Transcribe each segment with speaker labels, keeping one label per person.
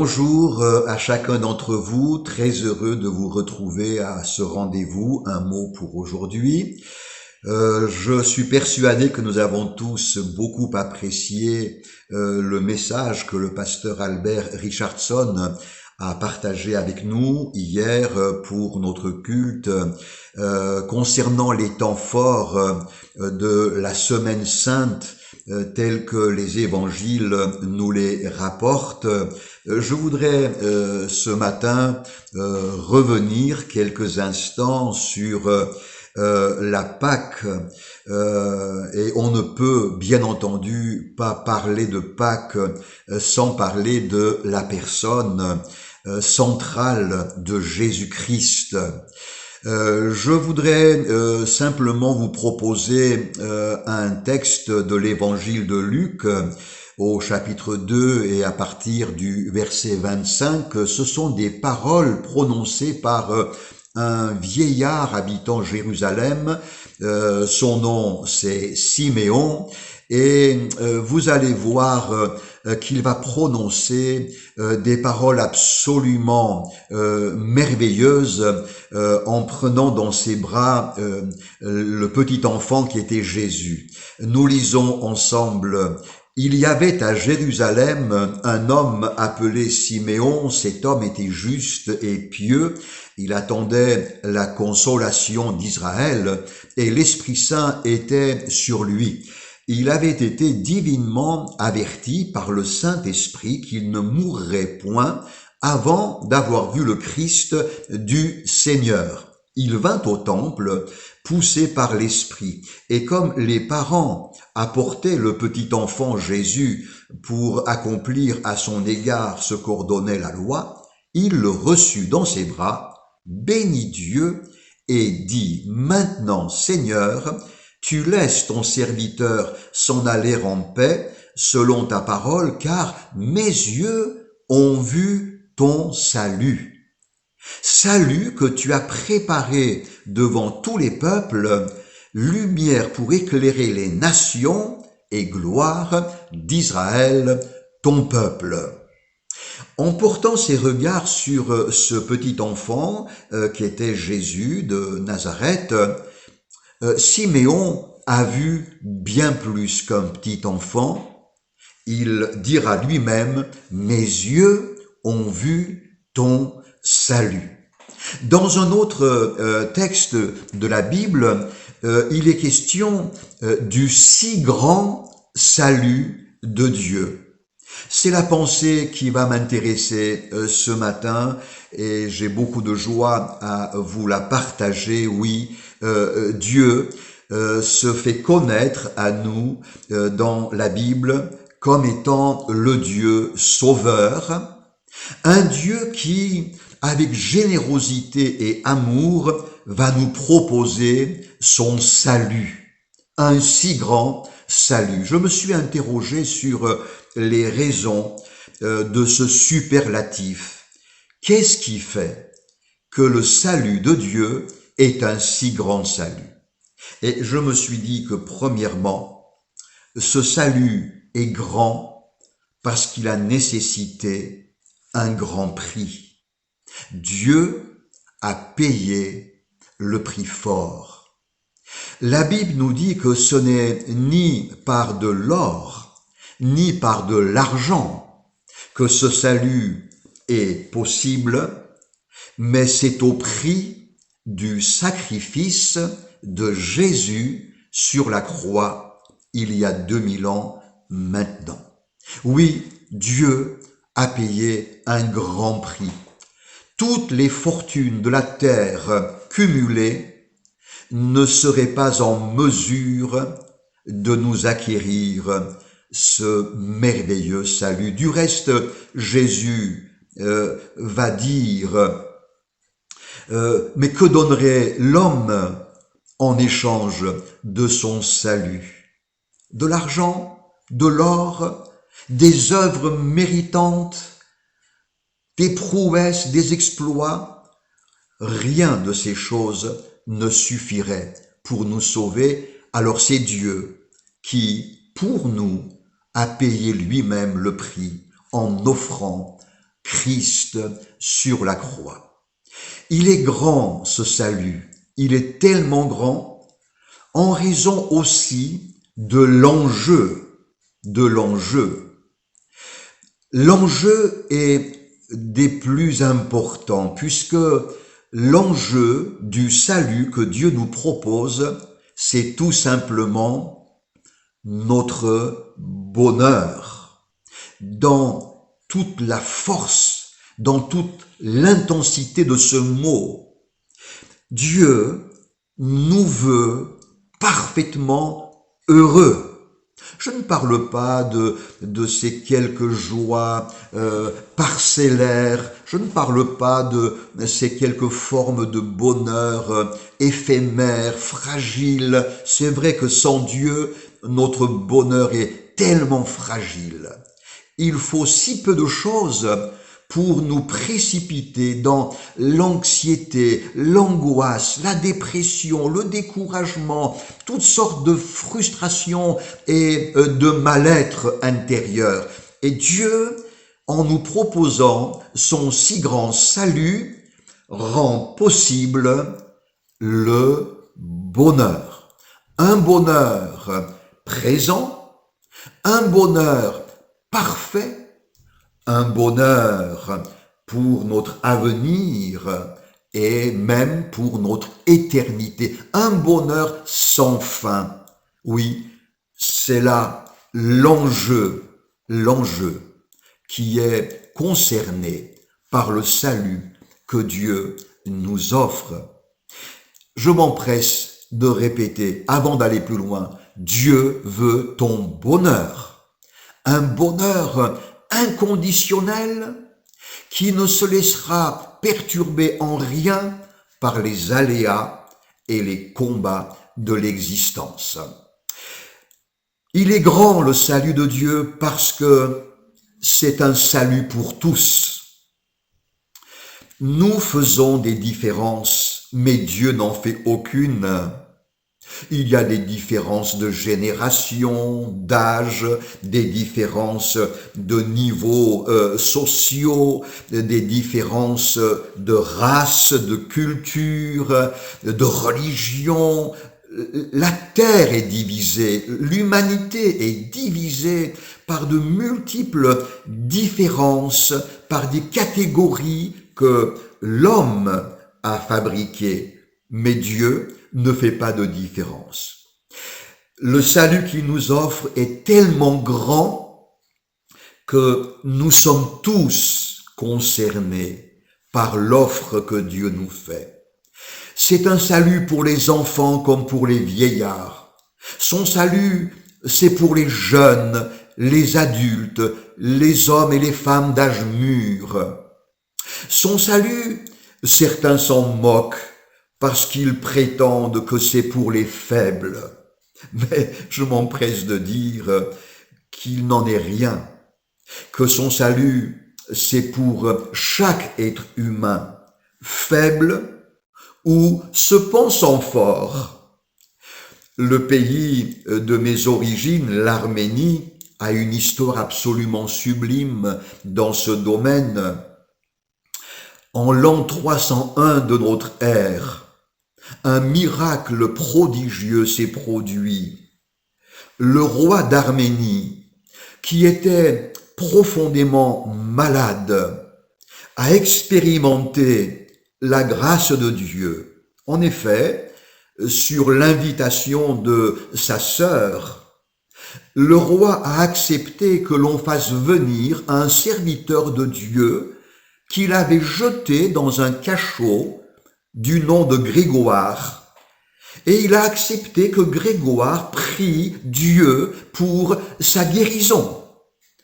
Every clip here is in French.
Speaker 1: Bonjour à chacun d'entre vous, très heureux de vous retrouver à ce rendez-vous, un mot pour aujourd'hui. Je suis persuadé que nous avons tous beaucoup apprécié le message que le pasteur Albert Richardson a partagé avec nous hier pour notre culte concernant les temps forts de la Semaine Sainte tels que les évangiles nous les rapportent. Je voudrais ce matin revenir quelques instants sur la Pâque, et on ne peut bien entendu pas parler de Pâque sans parler de la personne centrale de Jésus-Christ. Je voudrais simplement vous proposer un texte de l'évangile de Luc au chapitre 2 et à partir du verset 25. Ce sont des paroles prononcées par un vieillard habitant Jérusalem. Son nom c'est Siméon, et vous allez voir qu'il va prononcer des paroles absolument merveilleuses en prenant dans ses bras le petit enfant qui était Jésus. Nous lisons ensemble: il y avait à Jérusalem un homme appelé Siméon. Cet homme était juste et pieux. Il attendait la consolation d'Israël et l'Esprit Saint était sur lui. Il avait été divinement averti par le Saint-Esprit qu'il ne mourrait point avant d'avoir vu le Christ du Seigneur. Il vint au temple, poussé par l'Esprit, et comme les parents apportaient le petit enfant Jésus pour accomplir à son égard ce qu'ordonnait la loi, il le reçut dans ses bras, bénit Dieu et dit: maintenant, Seigneur, tu laisses ton serviteur s'en aller en paix selon ta parole, car mes yeux ont vu ton salut. Salut que tu as préparé devant tous les peuples, lumière pour éclairer les nations et gloire d'Israël, ton peuple. En portant ses regards sur ce petit enfant qui était Jésus de Nazareth, Siméon a vu bien plus qu'un petit enfant. Il dira lui-même: mes yeux ont vu ton salut. Dans un autre texte de la Bible, il est question du si grand salut de Dieu. C'est la pensée qui va m'intéresser ce matin et j'ai beaucoup de joie à vous la partager. Oui, Dieu se fait connaître à nous dans la Bible comme étant le Dieu sauveur, un Dieu qui, avec générosité et amour, va nous proposer son salut, un si grand salut. Je me suis interrogé sur les raisons de ce superlatif. Qu'est-ce qui fait que le salut de Dieu est un si grand salut? Et je me suis dit que premièrement, ce salut est grand parce qu'il a nécessité un grand prix. Dieu a payé le prix fort. La Bible nous dit que ce n'est ni par de l'or, ni par de l'argent que ce salut est possible, mais c'est au prix du sacrifice de Jésus sur la croix il y a 2000 ans maintenant. Oui, Dieu a payé un grand prix. Toutes les fortunes de la terre cumulées ne seraient pas en mesure de nous acquérir ce merveilleux salut. Du reste, Jésus va dire mais que donnerait l'homme en échange de son salut? De l'argent, de l'or, des œuvres méritantes, des prouesses, des exploits? Rien de ces choses ne suffirait pour nous sauver. Alors c'est Dieu qui, pour nous, a payé lui-même le prix en offrant Christ sur la croix. Il est grand ce salut, il est tellement grand en raison aussi de l'enjeu, L'enjeu est des plus importants puisque l'enjeu du salut que Dieu nous propose, c'est tout simplement notre bonheur. Dans toute la force, dans toute l'intensité de ce mot, Dieu nous veut parfaitement heureux. Je ne parle pas de ces quelques joies parcellaires, je ne parle pas de ces quelques formes de bonheur éphémères, fragiles. C'est vrai que sans Dieu, notre bonheur est tellement fragile. Il faut si peu de choses pour nous précipiter dans l'anxiété, l'angoisse, la dépression, le découragement, toutes sortes de frustrations et de mal-être intérieur. Et Dieu, en nous proposant son si grand salut, rend possible le bonheur. Un bonheur présent, un bonheur parfait, un bonheur pour notre avenir et même pour notre éternité, un bonheur sans fin. Oui, c'est là l'enjeu qui est concerné par le salut que Dieu nous offre. Je m'empresse de répéter, avant d'aller plus loin, Dieu veut ton bonheur, un bonheur inconditionnel qui ne se laissera perturber en rien par les aléas et les combats de l'existence. Il est grand le salut de Dieu parce que c'est un salut pour tous. Nous faisons des différences, mais Dieu n'en fait aucune. Il y a des différences de génération, d'âge, des différences de niveaux sociaux, des différences de race, de culture, de religion. La terre est divisée, l'humanité est divisée par de multiples différences, par des catégories que l'homme a fabriquées. Mais Dieu ne fait pas de différence. Le salut qu'il nous offre est tellement grand que nous sommes tous concernés par l'offre que Dieu nous fait. C'est un salut pour les enfants comme pour les vieillards. Son salut, c'est pour les jeunes, les adultes, les hommes et les femmes d'âge mûr. Son salut, certains s'en moquent, parce qu'ils prétendent que c'est pour les faibles. Mais je m'empresse de dire qu'il n'en est rien, que son salut, c'est pour chaque être humain, faible ou se pensant fort. Le pays de mes origines, l'Arménie, a une histoire absolument sublime dans ce domaine. En l'an 301 de notre ère, un miracle prodigieux s'est produit. Le roi d'Arménie, qui était profondément malade, a expérimenté la grâce de Dieu. En effet, sur l'invitation de sa sœur, le roi a accepté que l'on fasse venir un serviteur de Dieu qu'il avait jeté dans un cachot du nom de Grégoire. Et il a accepté que Grégoire prie Dieu pour sa guérison.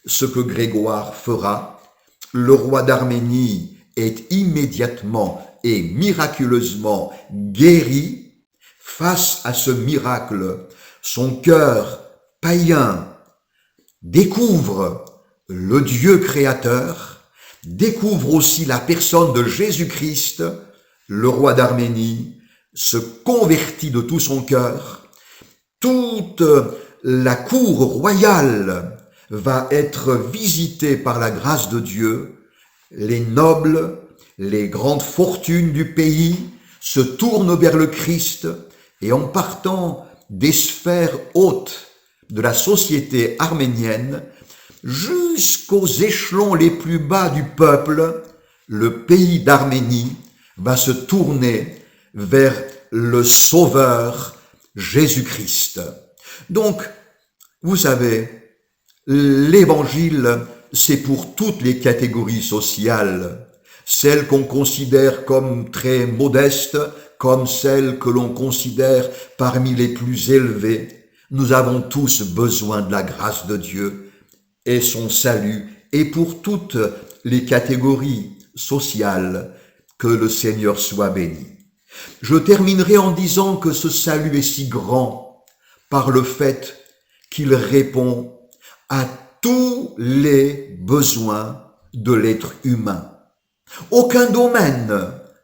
Speaker 1: Ce que Grégoire fera, le roi d'Arménie est immédiatement et miraculeusement guéri. Face à ce miracle, son cœur païen découvre le Dieu créateur, découvre aussi la personne de Jésus-Christ. Le roi d'Arménie se convertit de tout son cœur. Toute la cour royale va être visitée par la grâce de Dieu. les nobles, les grandes fortunes du pays se tournent vers le Christ et en partant des sphères hautes de la société arménienne jusqu'aux échelons les plus bas du peuple, le pays d'Arménie va se tourner vers le Sauveur Jésus-Christ. Donc, vous savez, l'évangile, c'est pour toutes les catégories sociales, celles qu'on considère comme très modestes, comme celles que l'on considère parmi les plus élevées. Nous avons tous besoin de la grâce de Dieu et son salut, et pour toutes les catégories sociales, que le Seigneur soit béni. Je terminerai en disant que ce salut est si grand par le fait qu'il répond à tous les besoins de l'être humain. Aucun domaine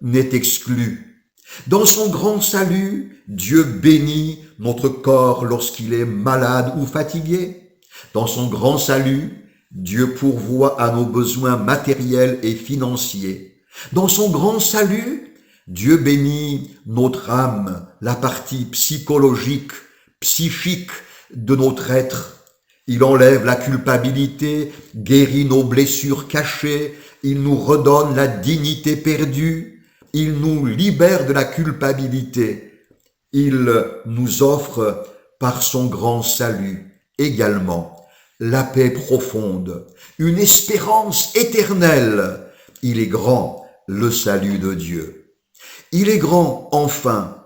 Speaker 1: n'est exclu. Dans son grand salut, Dieu bénit notre corps lorsqu'il est malade ou fatigué. Dans son grand salut, Dieu pourvoit à nos besoins matériels et financiers. Dans son grand salut, Dieu bénit notre âme, la partie psychologique, psychique de notre être. Il enlève la culpabilité, guérit nos blessures cachées, il nous redonne la dignité perdue, il nous libère de la culpabilité. Il nous offre par son grand salut également la paix profonde, une espérance éternelle. Il est grand, le salut de Dieu. Il est grand, enfin,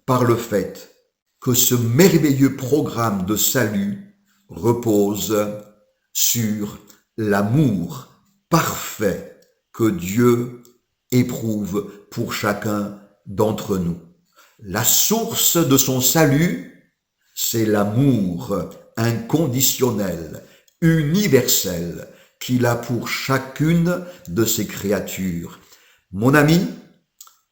Speaker 1: par le fait que ce merveilleux programme de salut repose sur l'amour parfait que Dieu éprouve pour chacun d'entre nous. La source de son salut, c'est l'amour inconditionnel, universel, qu'il a pour chacune de ses créatures. Mon ami,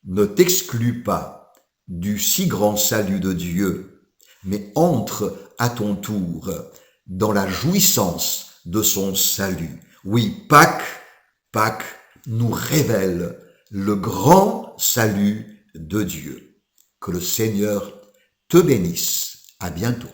Speaker 1: ne t'exclus pas du si grand salut de Dieu, mais entre à ton tour dans la jouissance de son salut. Oui, Pâques nous révèle le grand salut de Dieu. Que le Seigneur te bénisse. À bientôt.